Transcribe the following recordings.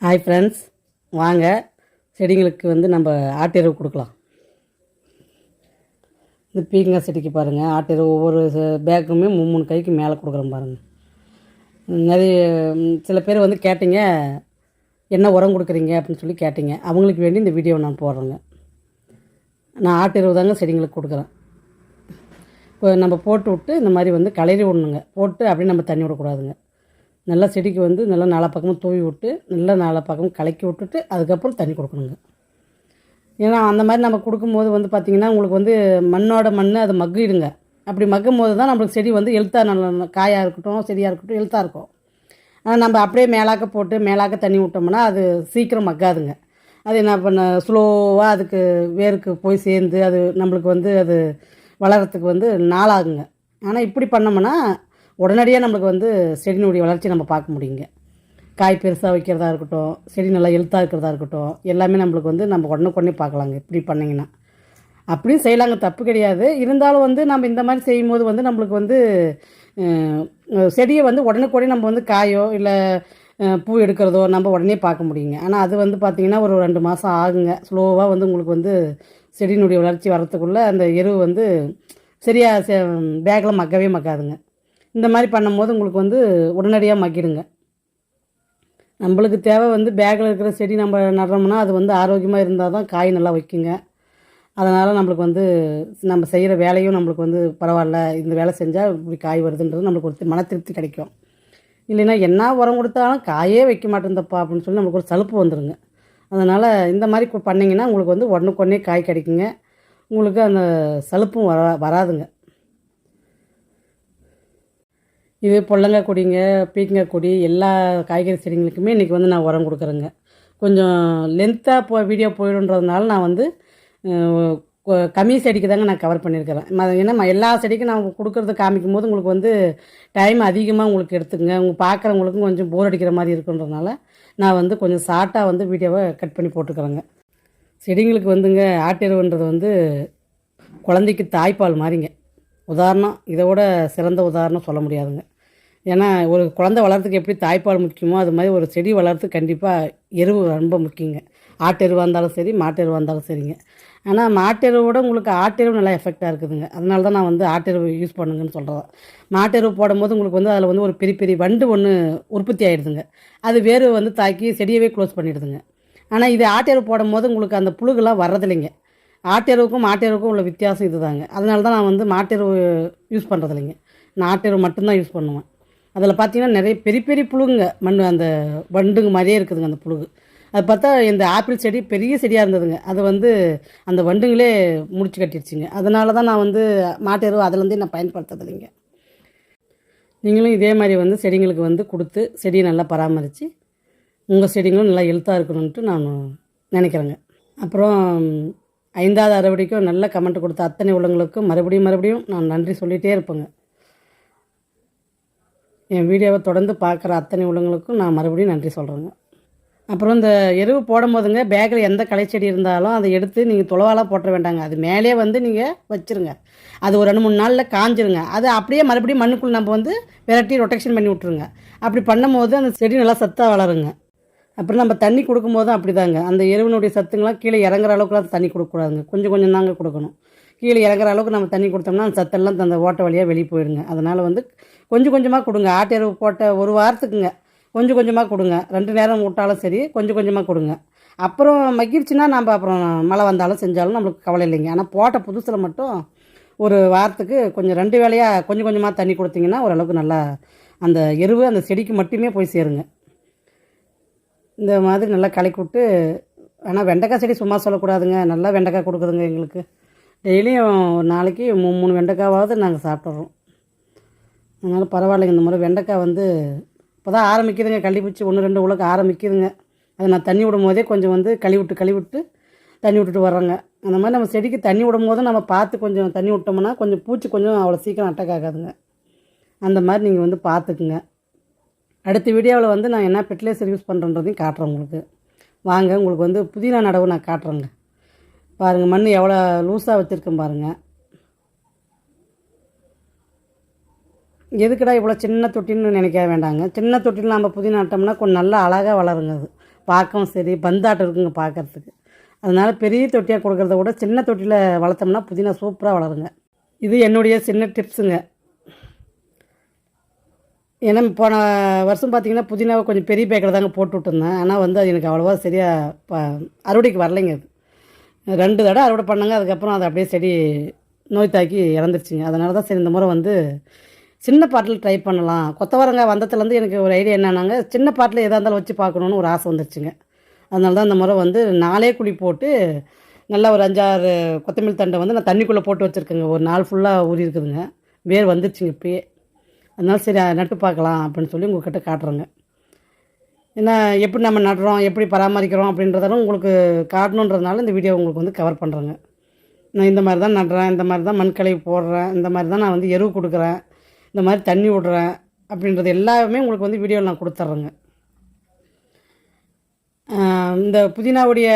Hi friends, வாங்க செடிங்களுக்கு வந்து நம்ம ஆட்டெருவு கொடுக்கலாம். இந்த பீக்கங்காய் செடிக்கு பாருங்கள், ஆட்டெருவு ஒவ்வொரு பேக்குமே 3 கைக்கு மேலே கொடுக்குறோம் பாருங்கள். நிறைய சில பேர் வந்து கேட்டிங்க, என்ன உரம் கொடுக்குறீங்க அப்படின்னு சொல்லி கேட்டிங்க. அவங்களுக்கு வேண்டி இந்த வீடியோவை நான் போடுறேங்க. நான் ஆட்டெருவு தாங்க செடிங்களுக்கு கொடுக்குறேன். இப்போ நம்ம போட்டு விட்டு இந்த மாதிரி வந்து கிளறி விடணுங்க. போட்டு அப்படியே நம்ம தண்ணி விடக்கூடாதுங்க. நல்லா செடிக்கு வந்து நல்லா நாலா பக்கமும் தூவி விட்டு நல்லா நாலா பக்கமும் கலக்கி விட்டுட்டு அதுக்கப்புறம் தண்ணி கொடுக்கணுங்க. ஏன்னா அந்த மாதிரி நம்ம கொடுக்கும்போது வந்து பார்த்திங்கன்னா உங்களுக்கு வந்து மண்ணோட மண் அது மக்கிடுங்க. அப்படி மக்கும் போது தான் நம்மளுக்கு செடி வந்து எழுத்தாக நல்லா காயாக இருக்கட்டும் செடியாக இருக்கட்டும் எழுத்தாக இருக்கும். ஆனால் நம்ம அப்படியே மேலாக்க போட்டு மேலாக்க தண்ணி விட்டோம்னா அது சீக்கிரம் மக்காதுங்க. அது என்ன பண்ண ஸ்லோவாக அதுக்கு வேருக்கு போய் சேர்ந்து அது நம்மளுக்கு வந்து அது வளர்கிறதுக்கு வந்து நாளாகுங்க. ஆனால் இப்படி பண்ணோம்னா உடனடியாக நம்மளுக்கு வந்து செடியினுடைய வளர்ச்சி நம்ம பார்க்க முடியுங்க. காய் பெருசாக வைக்கிறதா இருக்கட்டும், செடி நல்லா எழுத்தாக இருக்கிறதா இருக்கட்டும், எல்லாமே நம்மளுக்கு வந்து நம்ம உடனுக்குடனே பார்க்கலாங்க. இப்படி பண்ணிங்கன்னா அப்படியும் செய்யலாங்க, தப்பு கிடையாது. இருந்தாலும் வந்து நம்ம இந்த மாதிரி செய்யும்போது வந்து நம்மளுக்கு வந்து செடியை வந்து உடனுக்குடனே நம்ம வந்து காயோ இல்லை பூ எடுக்கிறதோ நம்ம உடனே பார்க்க முடியுங்க. ஆனால் அது வந்து பார்த்திங்கன்னா ஒரு 2 மாதம் ஆகுங்க. ஸ்லோவாக வந்து உங்களுக்கு வந்து செடியினுடைய வளர்ச்சி வரத்துக்குள்ளே அந்த எருவு வந்து சரியாக பேக்கில் மக்கவே மக்காதுங்க. இந்த மாதிரி பண்ணும்போது உங்களுக்கு வந்து உடனடியாக மக்கிடுங்க. நம்மளுக்கு தேவை வந்து பேக்கில் இருக்கிற செடி நம்ம நடுறோம்னா அது வந்து ஆரோக்கியமாக இருந்தால் தான் காய் நல்லா வைக்குங்க. அதனால் நம்மளுக்கு வந்து நம்ம செய்கிற வேலையும் நம்மளுக்கு வந்து பரவாயில்ல, இந்த வேலை செஞ்சால் இப்படி காய் வருதுன்றது நம்மளுக்கு ஒரு மன திருப்தி கிடைக்கும். இல்லைன்னா என்ன உரம் கொடுத்தாலும் காயே வைக்க மாட்டேந்தப்பா அப்படின்னு சொல்லி நம்மளுக்கு ஒரு சலுப்பு வந்துடுங்க. அதனால் இந்த மாதிரி பண்ணிங்கன்னா உங்களுக்கு வந்து உடனுக்குடனே காய் கிடைக்குங்க. உங்களுக்கு அந்த சலுப்பும் வராதுங்க. இது பொடலங்காய் கொடிங்க, பீக்கங்காய் கொடி, எல்லா காய்கறி செடிங்களுக்குமே இன்றைக்கி வந்து நான் உரம் கொடுக்குறேங்க. கொஞ்சம் லென்த்தாக வீடியோ போயிடுன்றதுனால நான் வந்து கம்மி செடிக்கு தாங்க நான் கவர் பண்ணியிருக்கிறேன். ஏன்னா எல்லா செடிக்கும் நான் கொடுக்குறத காமிக்கும் போது உங்களுக்கு வந்து டைம் அதிகமாக உங்களுக்கு எடுத்துக்கங்க. பார்க்குறவங்களுக்கும் கொஞ்சம் போர் அடிக்கிற மாதிரி இருக்குன்றதுனால நான் வந்து கொஞ்சம் ஷார்ட்டாக வந்து வீடியோவை கட் பண்ணி போட்டுக்கிறேங்க. செடிங்களுக்கு வந்துங்க ஆட்டெருவுன்றது வந்து குழந்தைக்கு தாய்ப்பால் மாதிரிங்க. உதாரணம், இதை விட சிறந்த உதாரணம் சொல்ல முடியாதுங்க. ஏன்னா ஒரு குழந்தை வளர்கிறதுக்கு எப்படி தாய்ப்பால் முக்கியமோ அது மாதிரி ஒரு செடி வளர்கிறதுக்கு கண்டிப்பாக எருவு ரொம்ப முக்கியங்க. ஆட்டெருவாக இருந்தாலும் சரி, மாட்டெருவாக இருந்தாலும் சரிங்க. ஆனால் மாட்டெருவோட உங்களுக்கு ஆட்டெருவு நல்லா எஃபெக்டாக இருக்குதுங்க. அதனால தான் நான் வந்து ஆட்டெருவு யூஸ் பண்ணுங்கன்னு சொல்கிறேன். மாட்டெருவு போடும்போது உங்களுக்கு வந்து அதில் வந்து ஒரு பெரிய பெரிய வண்டு ஒன்று உற்பத்தி ஆகிடுதுங்க. அது வேறு வந்து தாக்கி செடியவே க்ளோஸ் பண்ணிடுதுங்க. ஆனால் இது ஆட்டெருவு போடும்போது உங்களுக்கு அந்த புழுகெல்லாம் வர்றதில்லைங்க. ஆட்டெருவுக்கும் மாட்டெருவுக்கும் உள்ள வித்தியாசம் இது தாங்க. அதனால தான் நான் வந்து மாட்டெருவு யூஸ் பண்ணுறதில்லைங்க. நான் ஆட்டெருவு மட்டும்தான் யூஸ் பண்ணுவேன். அதில் பார்த்தீங்கன்னா நிறைய பெரிய பெரிய புழுங்க அந்த வண்டுங்க மாதிரியே இருக்குதுங்க அந்த புழுகு. அது பார்த்தா இந்த ஆப்பிள் செடி பெரிய செடியாக இருந்ததுங்க. அது வந்து அந்த வண்டுங்களே முடிச்சு கட்டிடுச்சிங்க. அதனால தான் நான் வந்து மாட்டெருவு அதிலேருந்தே நான் பயன்படுத்துறதில்லைங்க. நீங்களும் இதே மாதிரி வந்து செடிங்களுக்கு வந்து கொடுத்து செடியை நல்லா பராமரித்து உங்கள் செடிங்களும் நல்லா ஹெல்த்தாக இருக்கணுன்ட்டு நான் நினைக்கிறேங்க. அப்புறம் 5வது அறுவடைக்கும் நல்ல கமெண்ட் கொடுத்த அத்தனை உள்ளவங்களுக்கும் மறுபடியும் நான் நன்றி சொல்லிகிட்டே இருப்பேங்க. என் வீடியோவை தொடர்ந்து பார்க்குற அத்தனை உள்ளவங்களுக்கும் நான் மறுபடியும் நன்றி சொல்கிறேங்க. அப்புறம் இந்த எருவு போடும் போதுங்க பேக்கில் எந்த களை செடி இருந்தாலும் அதை எடுத்து நீங்கள் துளவாலாம் போட்டுற வேண்டாங்க. அது மேலே வந்து நீங்கள் வச்சுருங்க. அது ஒரு 2-3 நாளில் காஞ்சிருங்க. அது அப்படியே மறுபடியும் மண்ணுக்குள்ளே நம்ம வந்து விரட்டி ரொட்டேஷன் பண்ணி விட்ருங்க. அப்படி பண்ணும்போது அந்த செடி நல்லா சத்தாக வளருங்க. அப்புறம் நம்ம தண்ணி கொடுக்கும்போதும் அப்படி தாங்க, அந்த எருவினுடைய சத்துங்களாம் கீழே இறங்குற அளவுக்குலாம் தண்ணி கொடுக்கக்கூடாதுங்க. கொஞ்சம் தாங்க கொடுக்கணும். கீழே இறங்குற அளவுக்கு நம்ம தண்ணி கொடுத்தோம்னா அந்த சத்தெல்லாம் அந்த ஓட்ட வழியாக வெளியே போயிடுங்க. அதனால் வந்து கொஞ்சமாக கொடுங்க. ஆட்டெருவு போட்ட ஒரு வாரத்துக்குங்க கொஞ்சமாக கொடுங்க. 2 நேரம் விட்டாலும் சரி கொஞ்சமாக கொடுங்க. அப்புறம் மக்கிடுச்சுன்னா நம்ம அப்புறம் மழை வந்தாலும் செஞ்சாலும் நம்மளுக்கு கவலை இல்லைங்க. ஆனால் போட்ட புதுசில் மட்டும் ஒரு வாரத்துக்கு கொஞ்சம் 2 வேளையாக கொஞ்சமாக தண்ணி கொடுத்தீங்கன்னா ஓரளவுக்கு நல்லா அந்த எருவு அந்த செடிக்கு மட்டுமே போய் சேருங்க. இந்த மாதிரி நல்லா கலக்கி விட்டு, ஆனால் வெண்டைக்காய் செடி சும்மா சொல்லக்கூடாதுங்க. நல்லா வெண்டைக்காய் கொடுக்குதுங்க எங்களுக்கு. டெய்லியும் ஒரு நாளைக்கு 3 வெண்டைக்காவாவது நாங்கள் சாப்பிட்றோம். அதனால் பரவாயில்லைங்க. இந்த முறை வெண்டைக்காய் வந்து இப்போ தான் ஆரம்பிக்குதுங்க. கள்ளிப்பூச்சி 1-2 உலக ஆரம்பிக்குதுங்க. அதை நான் தண்ணி விடும் போதே கொஞ்சம் வந்து கழுவிட்டு தண்ணி விட்டுட்டு வர்றோங்க. அந்த மாதிரி நம்ம செடிக்கு தண்ணி விடும் போதும் நம்ம பார்த்து கொஞ்சம் தண்ணி விட்டோம்னா கொஞ்சம் பூச்சி கொஞ்சம் அவ்வளோ சீக்கிரம் அட்டாக் ஆகாதுங்க. அந்த மாதிரி நீங்கள் வந்து பார்த்துக்குங்க. அடுத்த வீடியோவில் வந்து நான் என்ன ஃபெர்டிலைசர் யூஸ் பண்ணுறன்றதையும் காட்டுறேன் உங்களுக்கு. வாங்க, உங்களுக்கு வந்து புதினா நடவு நான் காட்டுறேங்க. பாருங்கள், மண் எவ்வளோ லூஸாக வச்சுருக்கேன் பாருங்கள். எதுக்குடா இவ்வளோ சின்ன தொட்டின்னு நினைக்க வேண்டாங்க. சின்ன தொட்டின்னு நம்ம புதினா நட்டோம்னா கொஞ்சம் நல்லா அழகாக வளருங்க. அது பார்க்கவும் சரி பந்தாட்டம் இருக்குங்க பார்க்குறதுக்கு. அதனால் பெரிய தொட்டியாக கொடுக்குறத விட சின்ன தொட்டியில் வளர்த்தோம்னா புதினா சூப்பராக வளருங்க. இது என்னுடைய சின்ன டிப்ஸுங்க. ஏன்னா போன வருஷம் பார்த்திங்கன்னா புதினாவை கொஞ்சம் பெரிய பேக்கில் தாங்க போட்டு விட்டுருந்தேன். ஆனால் வந்து அது எனக்கு அவ்வளோவா சரியாக அறுவடைக்கு வரலைங்க. அது 2 தடவை அறுவடை பண்ணாங்க. அதுக்கப்புறம் அது அப்படியே செடி நோய் தாக்கி இறந்துருச்சுங்க. அதனால தான் சரி இந்த முறை வந்து சின்ன பாட்டில் ட்ரை பண்ணலாம். கொத்தவரங்காய் வந்ததுலேருந்து எனக்கு ஒரு ஐடியா என்னன்னாங்க, சின்ன பாட்டில் எதாக இருந்தாலும் வச்சு பார்க்கணுன்னு ஒரு ஆசை வந்துருச்சுங்க. அதனால தான் இந்த முறை வந்து 4 குழி போட்டு நல்லா ஒரு 5, 6 கொத்தமல்லி தண்டை வந்து நான் தண்ணிக்குள்ளே போட்டு வச்சுருக்கேங்க. ஒரு நாள் ஃபுல்லாக ஊறி இருக்குதுங்க. வேர் வந்துருச்சுங்க இப்போயே. அதனால சரி நட்டு பார்க்கலாம் அப்படின்னு சொல்லி உங்கள்கிட்ட காட்டுறேங்க. ஏன்னா எப்படி நம்ம நடுறோம், எப்படி பராமரிக்கிறோம் அப்படின்றதெல்லாம் உங்களுக்கு காட்டணுன்றதுனால இந்த வீடியோ உங்களுக்கு வந்து கவர் பண்ணுறேங்க. நான் இந்த மாதிரி தான் நடுறேன், இந்த மாதிரி தான் மண் கலவை போடுறேன், இந்த மாதிரி தான் நான் வந்து எருவு கொடுக்குறேன், இந்த மாதிரி தண்ணி விடுறேன் அப்படின்றது எல்லாமே உங்களுக்கு வந்து வீடியோவில் நான் கொடுத்துட்றேங்க. இந்த புதினாவுடைய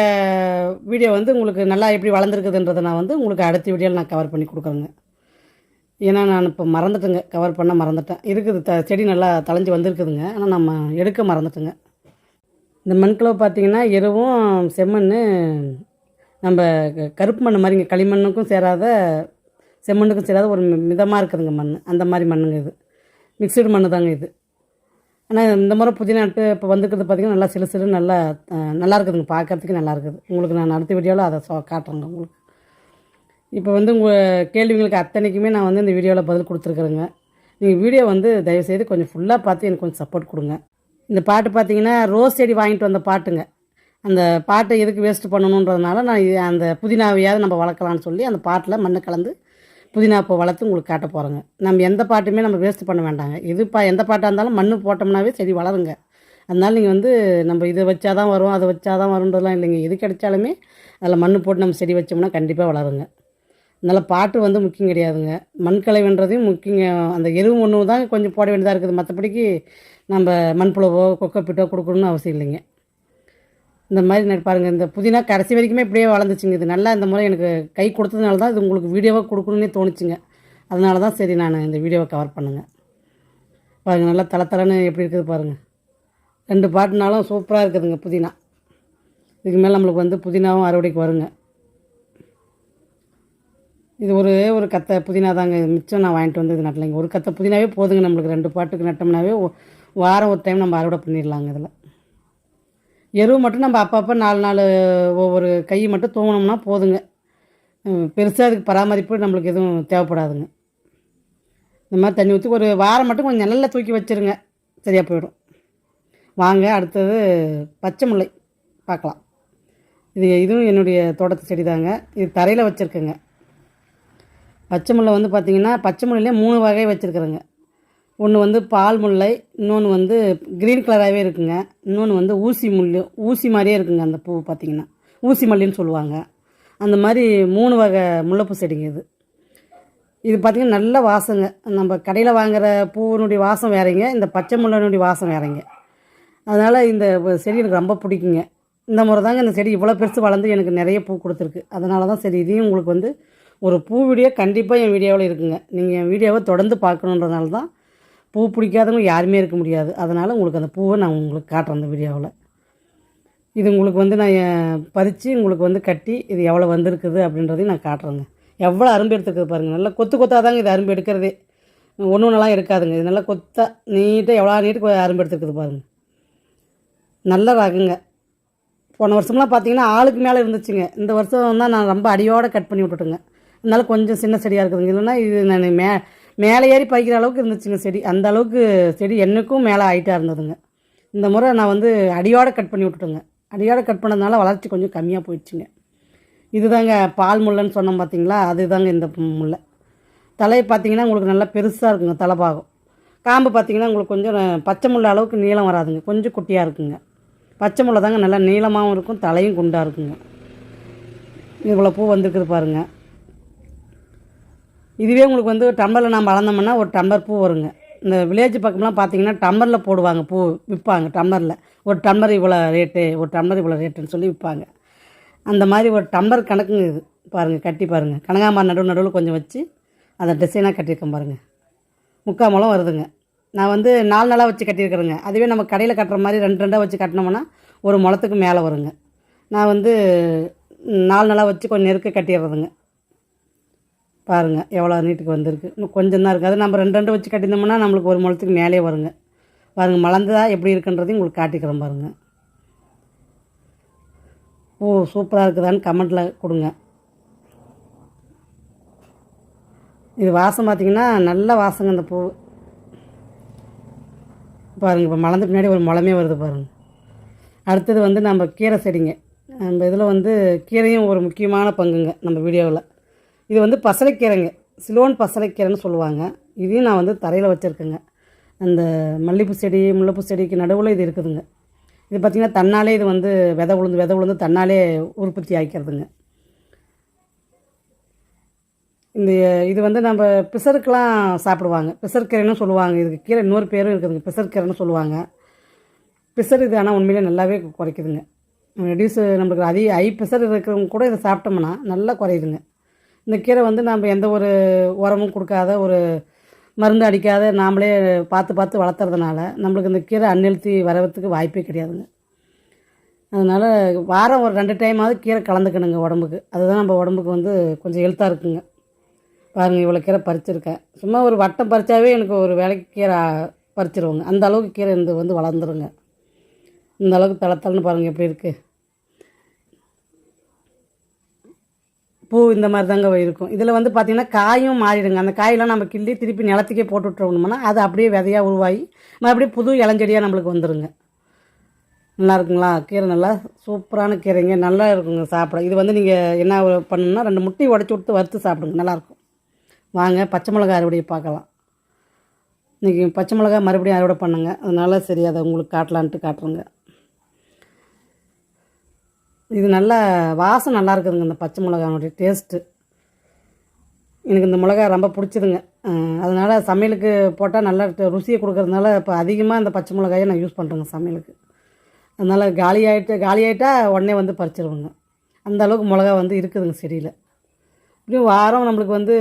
வீடியோ வந்து உங்களுக்கு நல்லா எப்படி வளர்ந்துருக்குதுன்றதை நான் வந்து உங்களுக்கு அடுத்த வீடியோவில் நான் கவர் பண்ணி கொடுக்குறேங்க. ஏன்னா நான் இப்போ மறந்துட்டேங்க, கவர் பண்ண மறந்துட்டேன். இருக்குது செடி நல்லா தளைஞ்சு வந்திருக்குதுங்க. ஆனால் நம்ம எடுக்க மறந்துட்டேங்க. இந்த மண்கலவை பார்த்திங்கன்னா எருவும் செம்மண் நம்ம கருப்பு மண் மாதிரிங்க, களிமண்ணுக்கும் சேராத செம்மண்ணுக்கும் சேராத ஒரு மிதமாக இருக்குதுங்க மண். அந்த மாதிரி மண்ணுங்க இது. மிக்சடு மண் தாங்க இது. ஆனால் இந்த முறை புதினா நட்டு இப்போ வந்துருக்குது பார்த்திங்கன்னா நல்லா சிறு சிறு நல்லா நல்லா இருக்குதுங்க, பார்க்குறதுக்கு நல்லா இருக்குது. உங்களுக்கு நான் அடுத்த வீடியோவில் அதை காட்டுறேங்க உங்களுக்கு. இப்போ வந்து உங்கள் கேள்விங்களுக்கு அத்தனைக்குமே நான் வந்து இந்த வீடியோவில் பதில் கொடுத்துருக்குறேங்க. நீங்கள் வீடியோ வந்து தயவுசெய்து கொஞ்சம் ஃபுல்லாக பார்த்து எனக்கு கொஞ்சம் சப்போர்ட் கொடுங்க. இந்த பாட்டு பார்த்திங்கன்னா ரோஸ் செடி வாங்கிட்டு வந்த பாட்டுங்க. அந்த பாட்டை எதுக்கு வேஸ்ட்டு பண்ணணுன்றதுனால நான் அந்த புதினாவையாவது நம்ம வளர்க்கலான்னு சொல்லி அந்த பாட்டில் மண்ணை கலந்து புதினா இப்போ வளர்த்து உங்களுக்கு காட்ட போகிறேங்க. நம்ம எந்த பாட்டுமே நம்ம வேஸ்ட்டு பண்ண வேண்டாங்க. எந்த பாட்டாக இருந்தாலும் மண் போட்டோம்னாவே செடி வளருங்க. அதனால் நீங்கள் வந்து நம்ம இதை வச்சா தான் வரும், அதை வச்சா தான் வருன்றதுலாம் இல்லைங்க. எது கிடைச்சாலுமே அதில் மண் போட்டு நம்ம செடி வச்சோம்னா கண்டிப்பாக வளருங்க. அதனால் பாட்டு வந்து முக்கியம் கிடையாதுங்க. மண்கலவைன்றதையும் முக்கியங்க. அந்த எருவு ஒன்று தான் கொஞ்சம் போட வேண்டியதாக இருக்குது. மற்றபடிக்கு நம்ம மண்புழுவோ கொக்கப்பிட்டோ கொடுக்கணும்னு அவசியம் இல்லைங்க. இந்த மாதிரி பாருங்கள், இந்த புதினா கடைசி வரைக்குமே இப்படியே வளர்ந்துச்சுங்க. இது நல்லா இந்த முறை எனக்கு கை கொடுத்ததுனால தான் இது உங்களுக்கு வீடியோவாக கொடுக்கணுன்னே தோணுச்சுங்க. அதனால தான் சரி நான் இந்த வீடியோவை கவர் பண்ணுங்க. பாருங்கள் நல்லா தளன்னு எப்படி இருக்குது பாருங்கள். 2 பாட்டுனாலும் சூப்பராக இருக்குதுங்க புதினா. இதுக்கு மேலே நம்மளுக்கு வந்து புதினாவும் அறுவடைக்கு வருங்க. இது ஒரு கத்தை புதினா தாங்க மிச்சம் நான் வாங்கிட்டு வந்து இது நட்டலைங்க. ஒரு கத்தை புதினாவே போதுங்க நம்மளுக்கு. 2 பாட்டுக்கு நட்டோம்னாவே வாரம் ஒரு டைம் நம்ம அறுவடை பண்ணிடலாங்க. இதில் எருவு மட்டும் நம்ம அப்பப்போ 4 நாள் ஒவ்வொரு கை மட்டும் தூங்கினோம்னா போதுங்க. பெருசாக அதுக்கு பராமரிப்பு நம்மளுக்கு எதுவும் தேவைப்படாதுங்க. இந்த மாதிரி தண்ணி ஊற்றி ஒரு வாரம் மட்டும் கொஞ்சம் நிழல்ல தூக்கி வச்சுருங்க, சரியாக போயிடும். வாங்க அடுத்தது பச்சை முல்லை பார்க்கலாம். இதுவும் என்னுடைய தோட்டத்து செடி தாங்க. இது தரையில் வச்சுருக்கேங்க. பச்சை முல்லை வந்து பார்த்திங்கன்னா பச்சை முல்லையிலே 3 வகை வச்சுருக்குறேங்க. ஒன்று வந்து பால் முல்லை, இன்னொன்று வந்து க்ரீன் கலராகவே இருக்குங்க, இன்னொன்று வந்து ஊசி மாதிரியே இருக்குங்க. அந்த பூ பார்த்திங்கன்னா ஊசி மல்லின்னு சொல்லுவாங்க. அந்த மாதிரி 3 வகை முல்லைப்பூ செடிங்க இது. இது பார்த்திங்கன்னா நல்ல வாசங்க. நம்ம கடையில் வாங்குகிற பூவினுடைய வாசம் வேறங்க, இந்த பச்சை முல்லைனுடைய வாசம் வேறங்க. அதனால் இந்த செடி எனக்கு ரொம்ப பிடிக்குங்க. இந்த முறை தாங்க இந்த செடி இவ்வளோ பெருசு வளர்ந்து எனக்கு நிறைய பூ கொடுத்துருக்கு. அதனால தான் சரி இதையும் உங்களுக்கு வந்து ஒரு பூ வீடியோ கண்டிப்பாக என் வீடியோவில் இருக்குங்க. நீங்கள் என் வீடியோவை தொடர்ந்து பார்க்கணுன்றதுனால தான். பூ பிடிக்காதவங்க யாருமே இருக்க முடியாது. அதனால் உங்களுக்கு அந்த பூவை நான் உங்களுக்கு காட்டுறேன் அந்த வீடியோவில். இது உங்களுக்கு வந்து நான் பறித்து உங்களுக்கு வந்து கட்டி இது எவ்வளோ வந்திருக்குது அப்படின்றதையும் நான் காட்டுறேங்க. எவ்வளோ அரும்பு எடுத்துருக்குது பாருங்கள். நல்லா கொத்தாக தாங்க இது அரும்பு எடுக்கிறதே. ஒன்றுலாம் இருக்காதுங்க. இது நல்லா கொத்தாக நீட்டாக எவ்வளோ நீட்டுக்கு அரும்பு எடுத்துருக்குது பாருங்கள். நல்ல ரகங்க. போன வருஷம்லாம் பார்த்தீங்கன்னா ஆளுக்கு மேலே இருந்துச்சுங்க. இந்த வருஷம் தான் நான் ரொம்ப அடியோடு கட் பண்ணி விட்டுட்டுங்க. அதனால கொஞ்சம் சின்ன செடியாக இருக்குதுங்க. இல்லைன்னா இது நான் மேலே ஏறி பறிக்கிற அளவுக்கு இருந்துச்சுங்க செடி. அந்த அளவுக்கு செடி என்னைக்கும் மேலே ஹைட்டாக இருந்ததுங்க. இந்த முறை நான் வந்து அடியோடு கட் பண்ணி விட்டுட்டுங்க. அடியோடு கட் பண்ணதுனால வளர்ச்சி கொஞ்சம் கம்மியாக போயிடுச்சுங்க. இது தாங்க பால் முல்லைன்னு சொன்னோம் பார்த்தீங்களா, அது தாங்க இந்த முல்லை. தலையை பார்த்தீங்கன்னா உங்களுக்கு நல்லா பெருசாக இருக்குங்க தலைப்பாகம். காம்பு பார்த்தீங்கன்னா உங்களுக்கு கொஞ்சம் பச்சை முல்லை அளவுக்கு நீளம் வராதுங்க, கொஞ்சம் குட்டியாக இருக்குங்க. பச்சை முல்லை தாங்க நல்லா நீளமாகவும் இருக்கும், தலையும் குண்டாக இருக்குங்க. இவ்வளோ பூ வந்துருக்குது பாருங்கள். இதுவே உங்களுக்கு வந்து டம்ளரில் நம்ம அளந்தோம்னா ஒரு டம்ளர் பூ வருங்க. இந்த வில்லேஜ் பக்கம்லாம் பார்த்தீங்கன்னா டம்ளரில் போடுவாங்க, பூ விற்பாங்க டம்ளரில். ஒரு டம்ளர் இவ்வளோ ரேட்டு, ஒரு டம்ளர் இவ்வளோ ரேட்டுன்னு சொல்லி விற்பாங்க. அந்த மாதிரி ஒரு டம்ளர் கணக்குங்க இது பாருங்கள். கட்டி பாருங்கள், கனகாம்பரம் நடுவில் கொஞ்சம் வச்சு அதை டிசைனாக கட்டியிருக்கேன் பாருங்கள். 3/4 முழம் வருதுங்க. நான் வந்து 4 நாளாக வச்சு கட்டியிருக்கிறேங்க. அதுவே நம்ம கடையில் கட்டுற மாதிரி 2 2 வச்சு கட்டினோம்னா ஒரு முளத்துக்கு மேலே வருங்க. நான் வந்து 4 நாளாக வச்சு கொஞ்சம் நெருக்க கட்டிடுறதுங்க. பாருங்கள் எவ்வளோ நீட்டுக்கு வந்திருக்கு. இன்னும் கொஞ்சம் தான் இருக்குது. அது நம்ம 2 வச்சு கட்டியிருந்தோம்னா நம்மளுக்கு ஒரு முளத்துக்கு மேலே வருங்க. பாருங்கள் மலர்ந்ததா எப்படி இருக்குன்றதையும் உங்களுக்கு காட்டிக்கிறேன் பாருங்கள். பூ சூப்பராக இருக்குதான்னு கமெண்ட்டில் கொடுங்க. இது வாசம் பார்த்திங்கன்னா நல்ல வாசங்க இந்த பூ. பாருங்கள் இப்போ மலர்ந்த பின்னாடி ஒரு முளமே வருது பாருங்கள். அடுத்தது வந்து நம்ம கீரை செடிங்க. நம்ம இதில் வந்து கீரையும் ஒரு முக்கியமான பங்குங்க நம்ம வீடியோவில். இது வந்து பசலைக்கீரைங்க, சிலோன் பசலைக்கீரைன்னு சொல்லுவாங்க. இதையும் நான் வந்து தரையில் வச்சுருக்கேங்க. அந்த மல்லிகைப்பூ செடி முல்லைப்பூ செடிக்கு நடுவில் இது இருக்குதுங்க. இது பார்த்திங்கன்னா தன்னாலே இது வந்து விதை விழுந்து தன்னாலே உற்பத்தி ஆகிக்கிறதுங்க. இந்த இது வந்து நம்ம பிசருக்கெலாம் சாப்பிடுவாங்க, பிசர்க்கீரைன்னு சொல்லுவாங்க. இதுக்கு கீரை இன்னொரு பேரும் இருக்குதுங்க, பிசர்க்கீரைன்னு சொல்லுவாங்க. பிசர் இது ஆனால் உண்மையிலே நல்லாவே குறைக்குதுங்க. ரெடியூஸ் நம்மளுக்கு ஹை பிசர் இருக்கிறவங்க கூட இதை சாப்பிட்டோம்னா நல்லா குறையுதுங்க. இந்த கீரை வந்து நம்ம எந்த ஒரு உரமும் கொடுக்காத, ஒரு மருந்து அடிக்காத நாமளே பார்த்து வளர்த்துறதுனால நம்மளுக்கு இந்த கீரை அன்ஹெல்த்தி வரதுக்கு வாய்ப்பே கிடையாதுங்க. அதனால் வாரம் ஒரு 2 டைமாவது கீரை கலந்துக்கணுங்க உடம்புக்கு. அதுதான் நம்ம உடம்புக்கு வந்து கொஞ்சம் ஹெல்த்தாக இருக்குங்க. பாருங்கள் இவ்வளோ கீரை பறிச்சிருக்கேன். சும்மா ஒரு வட்டம் பறித்தாவே எனக்கு ஒரு வேலைக்கு கீரை பறிச்சிருவோங்க. அந்த அளவுக்கு கீரை வந்து வளர்ந்துருங்க. இந்த அளவுக்கு தளத்தலன்னு பாருங்கள் எப்படி இருக்குது. பூ இந்த மாதிரி தாங்க இருக்கும். இதில் வந்து பார்த்திங்கன்னா காயும் மாறிடுங்க. அந்த காயெல்லாம் நம்ம கிள்ளி திருப்பி நிலத்துக்கே போட்டு விட்டுறோம்னா அது அப்படியே விதையாக உருவாகி மறுபடியும் புது இளஞ்செடியாக நம்மளுக்கு வந்துடுங்க. நல்லா இருக்குங்களா? கீரை நல்லா சூப்பரான கீரைங்க, நல்லா இருக்குங்க சாப்பிட. இது வந்து நீங்கள் என்ன பண்ணணும்னா 2 முட்டையை உடச்சி விட்டு வறுத்து சாப்பிடுங்க, நல்லாயிருக்கும். வாங்க பச்சை மிளகா அறுவடை பார்க்கலாம். இன்றைக்கி பச்சை மிளகா மறுபடியும் அறுவடை பண்ணுங்க. அதனால் சரி அதை உங்களுக்கு காட்டுறேங்க. இது நல்லா வாசம் நல்லா இருக்குதுங்க. இந்த பச்சை மிளகானுடைய டேஸ்ட்டு எனக்கு இந்த மிளகா ரொம்ப பிடிச்சிதுங்க. அதனால் சமையலுக்கு போட்டால் நல்லா ருசியை கொடுக்கறதுனால இப்போ அதிகமாக இந்த பச்சை மிளகாயை நான் யூஸ் பண்ணுறேங்க சமையலுக்கு. அதனால் காலியாகிட்டா உடனே வந்து பறிச்சிருவேங்க. அந்த அளவுக்கு மிளகா வந்து இருக்குதுங்க செடியில். இப்படியும் வாரம் நம்மளுக்கு வந்து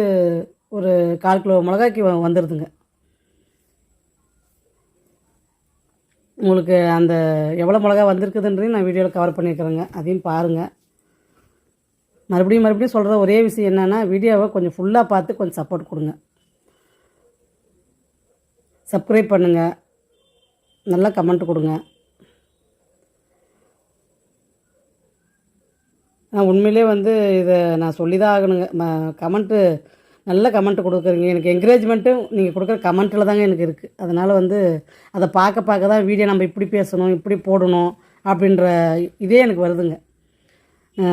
ஒரு 1/4 கிலோ மிளகாய்க்கு வந்துடுதுங்க. உங்களுக்கு அந்த எவ்வளோ மிளகா வந்திருக்குதுன்றதையும் நான் வீடியோவில் கவர் பண்ணியிருக்கிறேங்க, அதையும் பாருங்கள். மறுபடியும் சொல்கிற ஒரே விஷயம் என்னென்னா, வீடியோவை கொஞ்சம் ஃபுல்லாக பார்த்து கொஞ்சம் சப்போர்ட் கொடுங்க. சப்ஸ்கிரைப் பண்ணுங்கள், நல்லா கமெண்ட் கொடுங்க. நான் உண்மையிலே வந்து இதை நான் சொல்லி தான் ஆகணுங்க. நல்ல கமெண்ட்டு கொடுக்குறீங்க. எனக்கு என்கரேஜ்மெண்ட்டும் நீங்கள் கொடுக்குற கமெண்ட்டில் தாங்க எனக்கு இருக்குது. அதனால் வந்து அதை பார்க்க தான் வீடியோ நம்ம இப்படி பேசணும், இப்படி போடணும் அப்படின்ற இதே எனக்கு வருதுங்க.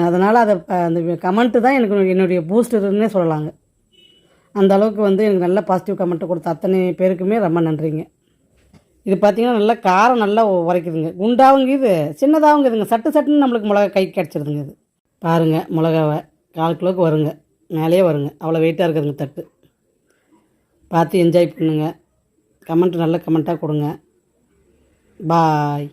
அதனால் அந்த கமெண்ட்டு தான் எனக்கு என்னுடைய பூஸ்டர்னே சொல்லலாங்க. அந்த அளவுக்கு வந்து எனக்கு நல்ல பாசிட்டிவ் கமெண்ட்டு கொடுத்த அத்தனை பேருக்குமே ரொம்ப நன்றிங்க. இது பார்த்திங்கன்னா நல்லா காரம் நல்லா உரைக்குதுங்க. குண்டாகவும் இது சின்னதாகவும் இதுங்க. சட்டுன்னு நம்மளுக்கு மிளகா கை கிடச்சிருதுங்க. இது பாருங்கள் மிளகாவை 1/4 கிலோவுக்கு வருங்க, மேலேயே வருங்க. அவ்வளோ வெயிட்டாக இருக்குதுங்க தட்டு. பார்த்து என்ஜாய் பண்ணுங்கள். நல்ல கமெண்ட்டாக கொடுங்க. பாய்.